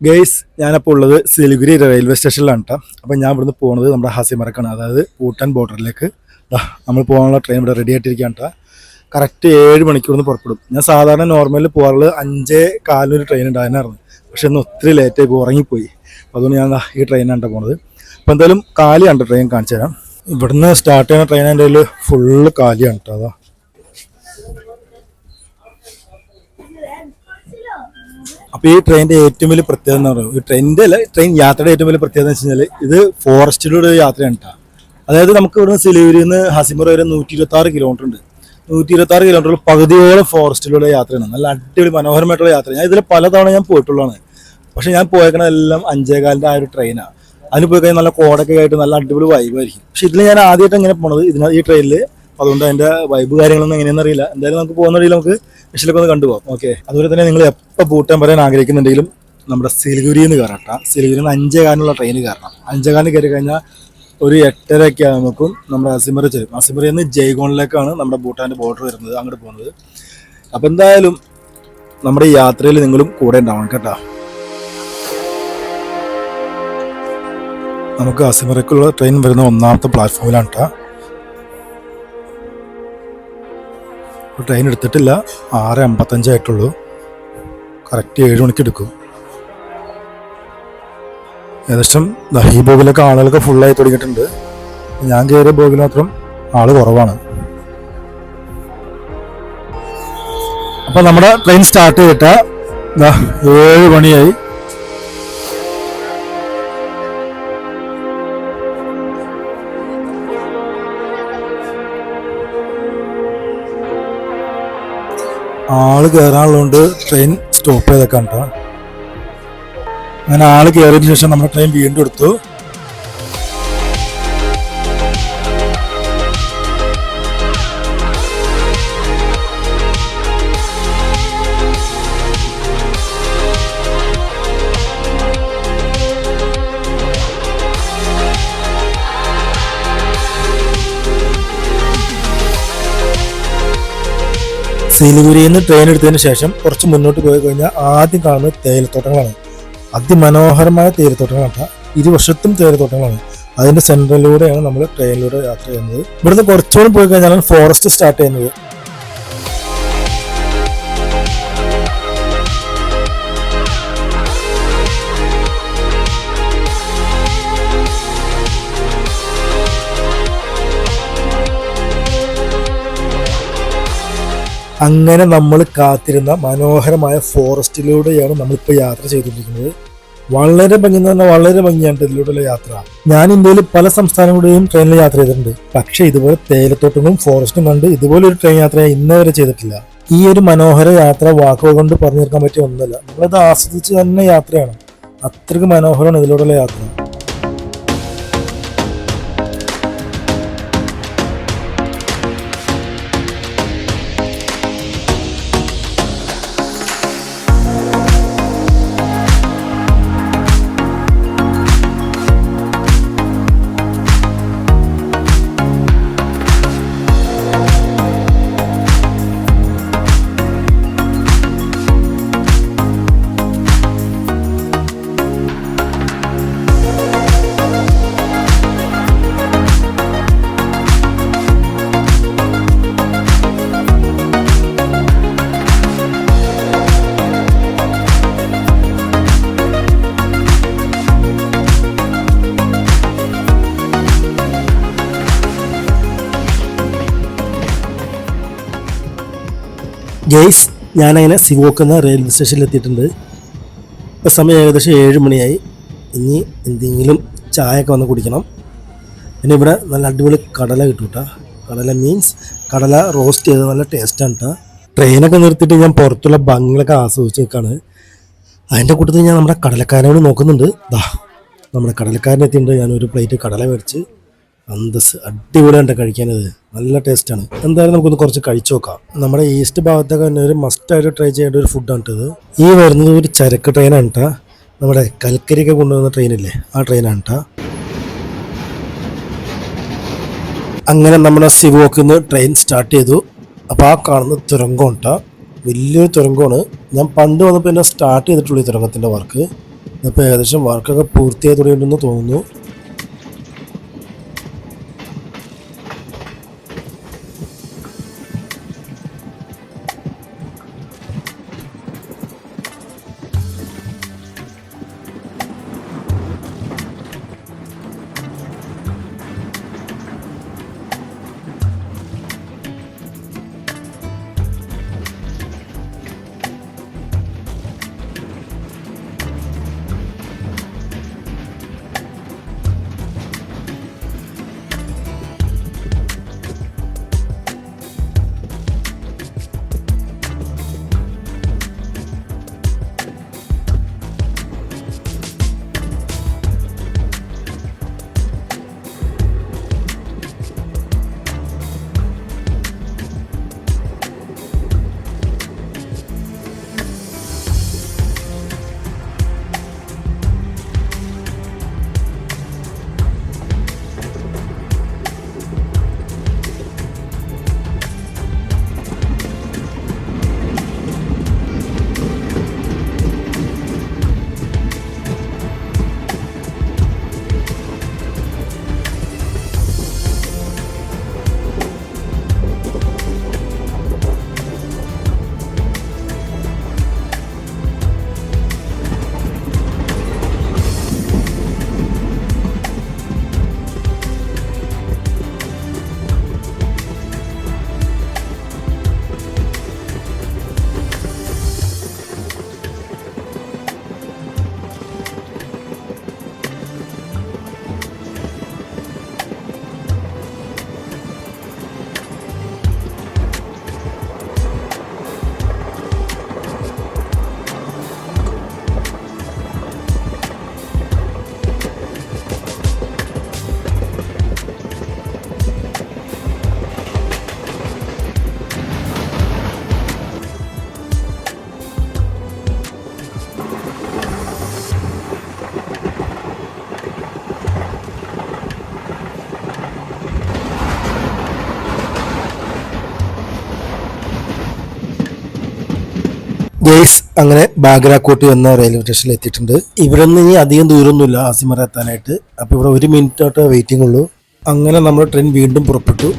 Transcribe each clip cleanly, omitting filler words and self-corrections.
Guys ഞാനപ്പോൾ ഉള്ളത് Siliguri railway സ്റ്റേഷനിലാണ് കേട്ടോ. അപ്പം ഞാൻ ഇവിടുന്ന് പോകുന്നത് നമ്മുടെ ഹസിമറക്കാണ്, അതായത് ഭൂട്ടാൻ ബോർഡറിലേക്ക്. നമ്മൾ പോകാനുള്ള ട്രെയിൻ ഇവിടെ റെഡി ആയിട്ടിരിക്കുകയാണ് കേട്ടോ. കറക്റ്റ് 7 മണിക്കൂറിന് പുറപ്പെടും. ഞാൻ സാധാരണ നോർമലിൽ പോകാറുള്ളത് 5:15 ട്രെയിൻ ഉണ്ടായിരുന്നു, പക്ഷെ ഇന്ന് ഒത്തിരി ലേറ്റായി പോയി, ഉറങ്ങിപ്പോയി. അതുകൊണ്ട് ഞാൻ ഈ ട്രെയിനാണ് പോകുന്നത്. അപ്പോൾ എന്തായാലും കാലിയാണ് ട്രെയിൻ കാണിച്ചു തരാം. ഇവിടുന്ന് സ്റ്റാർട്ട് ചെയ്യുന്ന ട്രെയിൻ എൻ്റെ കയ്യിൽ ഫുള്ള് കാലിയാണ് കേട്ടോ. അതാ അപ്പോൾ ഈ ട്രെയിനിൻ്റെ ഏറ്റവും വലിയ പ്രത്യേകത എന്ന് പറയുന്നത്, ഈ ട്രെയിൻ യാത്രയുടെ ഏറ്റവും വലിയ പ്രത്യേകത എന്ന് വെച്ച് കഴിഞ്ഞാൽ ഇത് ഫോറസ്റ്റിലൂടെ യാത്രയാണ് കേട്ടോ. അതായത് നമുക്ക് ഇവിടുന്ന് സിലിഗുരിയിൽ നിന്ന് ഹസിമറ വരെ 126 കിലോമീറ്റർ ഉണ്ട്. 126 കിലോമീറ്ററിൽ പകുതിയോളം ഫോറസ്റ്റിലൂടെ യാത്രയാണ്. നല്ല അടിപൊളി മനോഹരമായിട്ടുള്ള യാത്ര. ഞാൻ ഇതിൽ പലതവണ ഞാൻ പോയിട്ടുള്ളതാണ്, പക്ഷെ ഞാൻ പോയേക്കണതെല്ലാം 5:15 ആ ഒരു ട്രെയിനാണ്. അതിന് പോയി കഴിഞ്ഞാൽ നല്ല കോടൊക്കെ ആയിട്ട് നല്ല അടിപൊളി വൈബായിരിക്കും. പക്ഷെ ഇതിൽ ഞാൻ ആദ്യമായിട്ട് എങ്ങനെ പോണത് ഈ ട്രെയിനിൽ, അതുകൊണ്ട് അതിൻ്റെ വൈബ് കാര്യങ്ങളൊന്നും എങ്ങനെയാണെന്ന് അറിയില്ല. എന്തായാലും നമുക്ക് പോകുന്ന വഴിയിൽ നമുക്ക് വിഷയിലൊക്കെ ഒന്ന് കണ്ടുപോകാം. ഓക്കെ, അതുപോലെ തന്നെ നിങ്ങൾ എപ്പോൾ ഭൂട്ടാൻ പറയാൻ ആഗ്രഹിക്കുന്നുണ്ടെങ്കിലും നമ്മുടെ സിലിഗുരിയിൽ നിന്ന് കയറട്ടാം. സിലിഗുരിയിൽ നിന്ന് 5:15 ട്രെയിൻ കയറണം. 5:15 കയറി കഴിഞ്ഞാൽ ഒരു 8:30 ആകുമ്പോഴേക്കും നമ്മുടെ അസിമറ ചെല്ലും. അസിമറയിൽ നിന്ന് ജയ്ഗോണിലേക്കാണ് നമ്മുടെ ഭൂട്ടാൻ്റെ ബോർഡർ വരുന്നത്, അങ്ങോട്ട് പോകുന്നത്. അപ്പം എന്തായാലും നമ്മുടെ ഈ യാത്രയിൽ നിങ്ങളും കൂടെ ഉണ്ടാവണം കേട്ടോ. നമുക്ക് അസിമറയ്ക്കുള്ള ട്രെയിൻ വരുന്ന 1ാമത്തെ പ്ലാറ്റ്ഫോമിലാണ് കേട്ടോ. ട്രെയിൻ എടുത്തിട്ടില്ല, 6:55 ആയിട്ടുള്ളൂ. കറക്റ്റ് 7 മണിക്ക് എടുക്കും. ഏകദേശം ഈ ബോഗിലൊക്കെ ആളുകളൊക്കെ ഫുള്ളായി തുടങ്ങിയിട്ടുണ്ട്. ഞാൻ കയറിയ ബോഗിൽ മാത്രം ആള് കുറവാണ്. അപ്പോൾ നമ്മുടെ ട്രെയിൻ സ്റ്റാർട്ട് ചെയ്തിട്ട് 7 മണിയായി. ആള് കയറാനുള്ളതുകൊണ്ട് ട്രെയിൻ സ്റ്റോപ്പ് ചെയ്തേക്കാം കേട്ടോ. അങ്ങനെ ആള് കയറിയതിനു ശേഷം നമ്മുടെ ട്രെയിൻ വീണ്ടും എടുത്തു. സിലിഗുരിയിൽ നിന്ന് ട്രെയിൻ എടുത്തതിന് ശേഷം കുറച്ച് മുന്നോട്ട് പോയി കഴിഞ്ഞാൽ ആദ്യം കാണുന്നത് തേയിലത്തോട്ടങ്ങളാണ്. അതിമനോഹരമായ തേയിലത്തോട്ടങ്ങളാണ്. ഇരുവശത്തും തേയിലത്തോട്ടങ്ങളാണ്. അതിന്റെ സെന്ററിലൂടെയാണ് നമ്മൾ ട്രെയിനിലൂടെ യാത്ര ചെയ്യുന്നത്. ഇവിടുന്ന് കുറച്ചുകൂടി പോയി കഴിഞ്ഞാലാണ് ഫോറസ്റ്റ് സ്റ്റാർട്ട് ചെയ്യുന്നത്. അങ്ങനെ നമ്മൾ കാത്തിരുന്ന മനോഹരമായ ഫോറസ്റ്റിലൂടെയാണ് നമ്മളിപ്പോൾ യാത്ര ചെയ്തുകൊണ്ടിരിക്കുന്നത്. വളരെ ഭംഗി എന്ന് പറഞ്ഞാൽ വളരെ ഭംഗിയാണ് ഇതിലൂടെയുള്ള യാത്ര. ഞാൻ ഇന്ത്യയിൽ പല സംസ്ഥാനങ്ങളുടെയും ട്രെയിനിൽ യാത്ര ചെയ്തിട്ടുണ്ട്, പക്ഷെ ഇതുപോലെ തേയിലത്തോട്ടവും ഫോറസ്റ്റും കണ്ട് ഇതുപോലെ ഒരു ട്രെയിൻ യാത്ര ഞാൻ ഇന്നേ വരെ ചെയ്തിട്ടില്ല. ഈ ഒരു മനോഹര യാത്ര വാക്കുകൾ കൊണ്ട് പറഞ്ഞു തീർക്കാൻ പറ്റിയ ഒന്നുമല്ല. നമ്മളത് ആസ്വദിച്ച് തന്നെ യാത്രയാണ്. അത്രയ്ക്ക് മനോഹരമാണ് ഇതിലൂടെയുള്ള യാത്ര. ഗെയ്സ്, ഞാനങ്ങനെ സിവോക്ക് എന്ന റെയിൽവേ സ്റ്റേഷനിൽ എത്തിയിട്ടുണ്ട്. ഇപ്പോൾ സമയം ഏകദേശം 7 മണിയായി. ഇനി എന്തെങ്കിലും ചായയൊക്കെ വന്ന് കുടിക്കണം. പിന്നെ ഇവിടെ നല്ല അടിപൊളി കടല കിട്ടും കേട്ടോ. കടല മീൻസ് കടല റോസ്റ്റ് ചെയ്ത് നല്ല ടേസ്റ്റാണ് കേട്ടോ. ട്രെയിനൊക്കെ നിർത്തിയിട്ട് ഞാൻ പുറത്തുള്ള ഭംഗികളൊക്കെ ആസ്വദിച്ച് നിൽക്കുകയാണ്. അതിൻ്റെ കൂട്ടത്തിൽ ഞാൻ നമ്മുടെ കടലക്കാരനോട് നോക്കുന്നുണ്ട്. നമ്മുടെ കടലക്കാരനെത്തിയിട്ടുണ്ട്. ഞാനൊരു പ്ലേറ്റ് കടല മേടിച്ച് അന്തസ് അടിപൊളിയാണ് കഴിക്കാനത്. നല്ല ടേസ്റ്റാണ്. എന്തായാലും നമുക്കൊന്ന് കുറച്ച് കഴിച്ചു നോക്കാം. നമ്മുടെ ഈസ്റ്റ് ഭാഗത്തൊക്കെ തന്നെ ഒരു മസ്റ്റായിട്ട് ട്രൈ ചെയ്യേണ്ട ഒരു ഫുഡാണ് കേട്ടത്. ഈ വരുന്നത് ഒരു ചരക്ക് ട്രെയിനാണ് കേട്ടോ. നമ്മുടെ കൽക്കരിയൊക്കെ കൊണ്ടുവന്ന ട്രെയിനില്ലേ, ആ ട്രെയിനാണ് കേട്ടോ. അങ്ങനെ നമ്മുടെ സിവോക്കിൽ നിന്ന് ട്രെയിൻ സ്റ്റാർട്ട് ചെയ്തു. അപ്പോൾ ആ കാണുന്ന തുരങ്കം കേട്ടോ, വലിയൊരു തുരങ്കമാണ്. ഞാൻ പണ്ട് വന്നപ്പോൾ എന്നെ സ്റ്റാർട്ട് ചെയ്തിട്ടുള്ളൂ ഈ തുരങ്കത്തിൻ്റെ വർക്ക്. അപ്പോൾ ഏകദേശം വർക്കൊക്കെ പൂർത്തിയായി തുടങ്ങിയിട്ടുണ്ടെന്ന് തോന്നുന്നു. ഗൈസ്, അങ്ങനെ ബാഗ്രാക്കോട്ട് എന്ന റെയിൽവേ സ്റ്റേഷനിൽ എത്തിയിട്ടുണ്ട്. ഇവിടെ നിന്ന് ഇനി അധികം ദൂരമൊന്നുമില്ല ഹാസിമറ എത്താനായിട്ട്. അപ്പോൾ ഇവിടെ 1 മിനിറ്റ് വെയിറ്റിംഗ് ഉള്ളൂ. അങ്ങനെ നമ്മൾ ട്രെയിൻ വീണ്ടും പുറപ്പെട്ടു.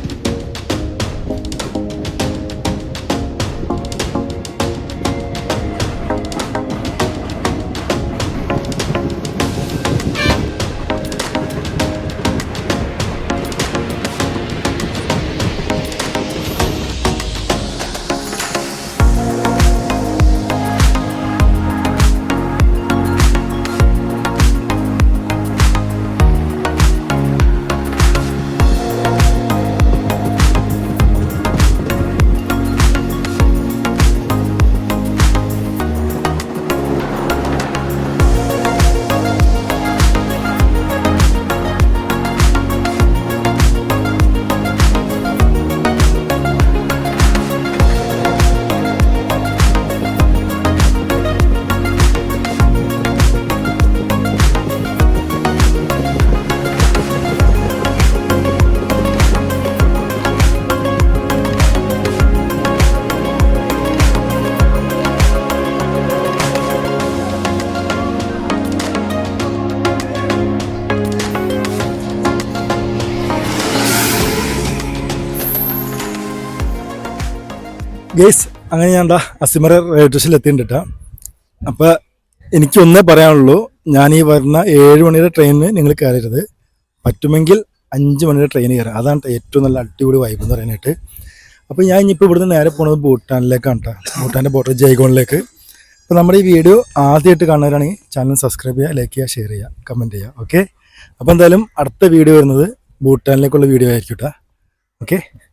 ഗൈസ്, അങ്ങനെ ഞാൻ അസിമറ റെയിൽവേ സ്റ്റേഷനിൽ എത്തിയിട്ടുണ്ട്. അപ്പോൾ എനിക്കൊന്നേ പറയാനുള്ളൂ, ഞാൻ ഈ വരുന്ന 7 മണിയുടെ ട്രെയിനിന് നിങ്ങൾ കയറരുത്. പറ്റുമെങ്കിൽ 5 മണിയുടെ ട്രെയിൻ കയറാം. അതാണ് ഏറ്റവും നല്ല അടിപൊളി വൈബ് എന്ന് പറയാനായിട്ട്. അപ്പോൾ ഞാൻ ഇനിയിപ്പോൾ ഇവിടുന്ന് നേരെ പോകുന്നത് ഭൂട്ടാനിലേക്കാണ് കേട്ടോ. ഭൂട്ടാൻ്റെ ബോർഡർ ജയ്ഗോണിലേക്ക്. അപ്പോൾ നമ്മുടെ ഈ വീഡിയോ ആദ്യമായിട്ട് കാണുന്നവരാണെങ്കിൽ ചാനൽ സബ്സ്ക്രൈബ് ചെയ്യുക, ലൈക്ക് ചെയ്യുക, ഷെയർ ചെയ്യുക, കമൻറ്റ് ചെയ്യുക. ഓക്കെ, അപ്പോൾ എന്തായാലും അടുത്ത വീഡിയോ വരുന്നത് ഭൂട്ടാനിലേക്കുള്ള വീഡിയോ ആയിരിക്കും കേട്ടോ. ഓക്കെ.